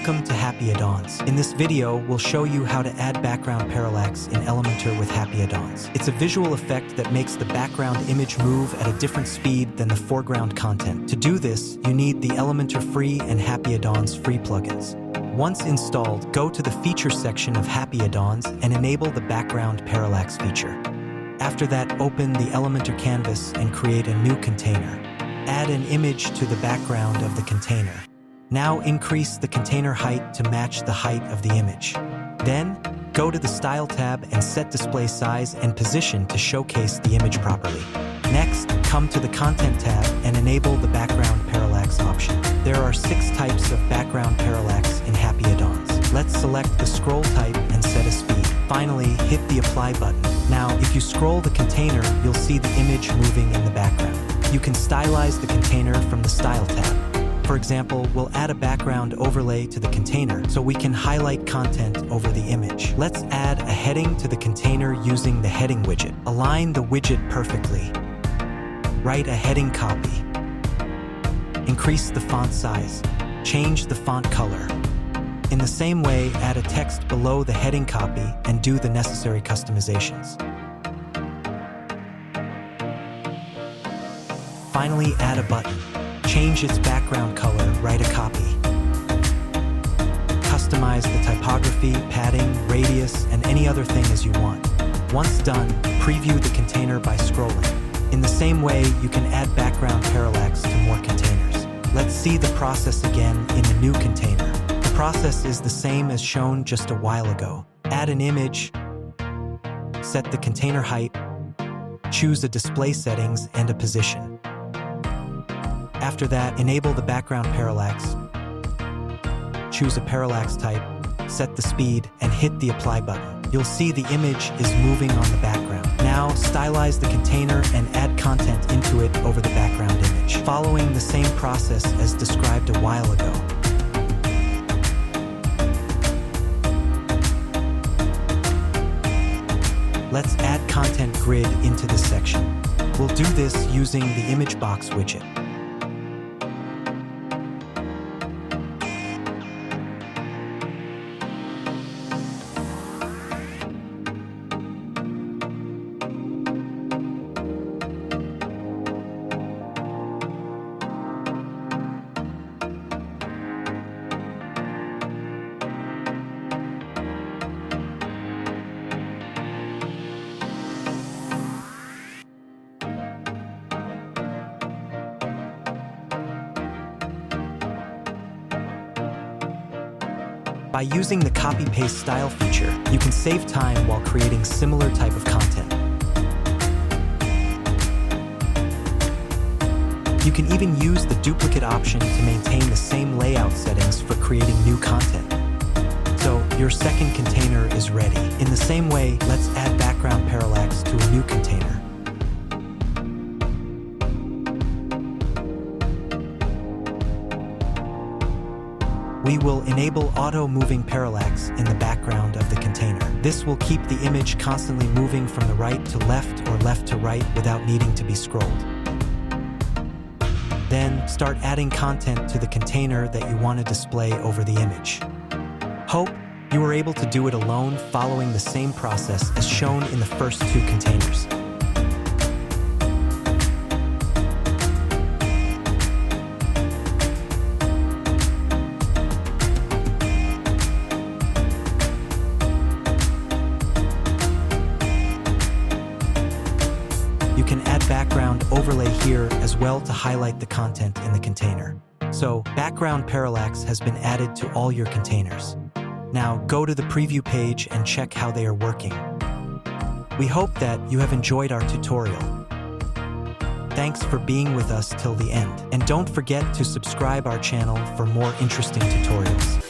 Welcome to HappyAddons. In this video, we'll show you how to add background parallax in Elementor with HappyAddons. It's a visual effect that makes the background image move at a different speed than the foreground content. To do this, you need the Elementor free and HappyAddons free plugins. Once installed, go to the feature section of HappyAddons and enable the background parallax feature. After that, open the Elementor canvas and create a new container. Add an image to the background of the container. Now increase the container height to match the height of the image. Then, go to the Style tab and set display size and position to showcase the image properly. Next, come to the Content tab and enable the background parallax option. There are 6 types of background parallax in HappyAddons. Let's select the scroll type and set a speed. Finally, hit the Apply button. Now, if you scroll the container, you'll see the image moving in the background. You can stylize the container from the Style tab. For example, we'll add a background overlay to the container so we can highlight content over the image. Let's add a heading to the container using the heading widget. Align the widget perfectly. Write a heading copy. Increase the font size. Change the font color. In the same way, add a text below the heading copy and do the necessary customizations. Finally, add a button. Change its background color, write a copy. Customize the typography, padding, radius, and any other thing as you want. Once done, preview the container by scrolling. In the same way, you can add background parallax to more containers. Let's see the process again in a new container. The process is the same as shown just a while ago. Add an image, set the container height, choose a display settings and a position. After that, enable the background parallax, choose a parallax type, set the speed, and hit the Apply button. You'll see the image is moving on the background. Now, stylize the container and add content into it over the background image, following the same process as described a while ago. Let's add content grid into this section. We'll do this using the Image Box widget. By using the copy-paste style feature, you can save time while creating similar type of content. You can even use the duplicate option to maintain the same layout settings for creating new content. So, your second container is ready. In the same way, let's add background parallax to a new container. We will enable auto-moving parallax in the background of the container. This will keep the image constantly moving from the right to left or left to right without needing to be scrolled. Then, start adding content to the container that you want to display over the image. Hope you were able to do it alone following the same process as shown in the first 2 containers. You can add background overlay here as well to highlight the content in the container. So, background parallax has been added to all your containers. Now, go to the preview page and check how they are working. We hope that you have enjoyed our tutorial. Thanks for being with us till the end. And don't forget to subscribe our channel for more interesting tutorials.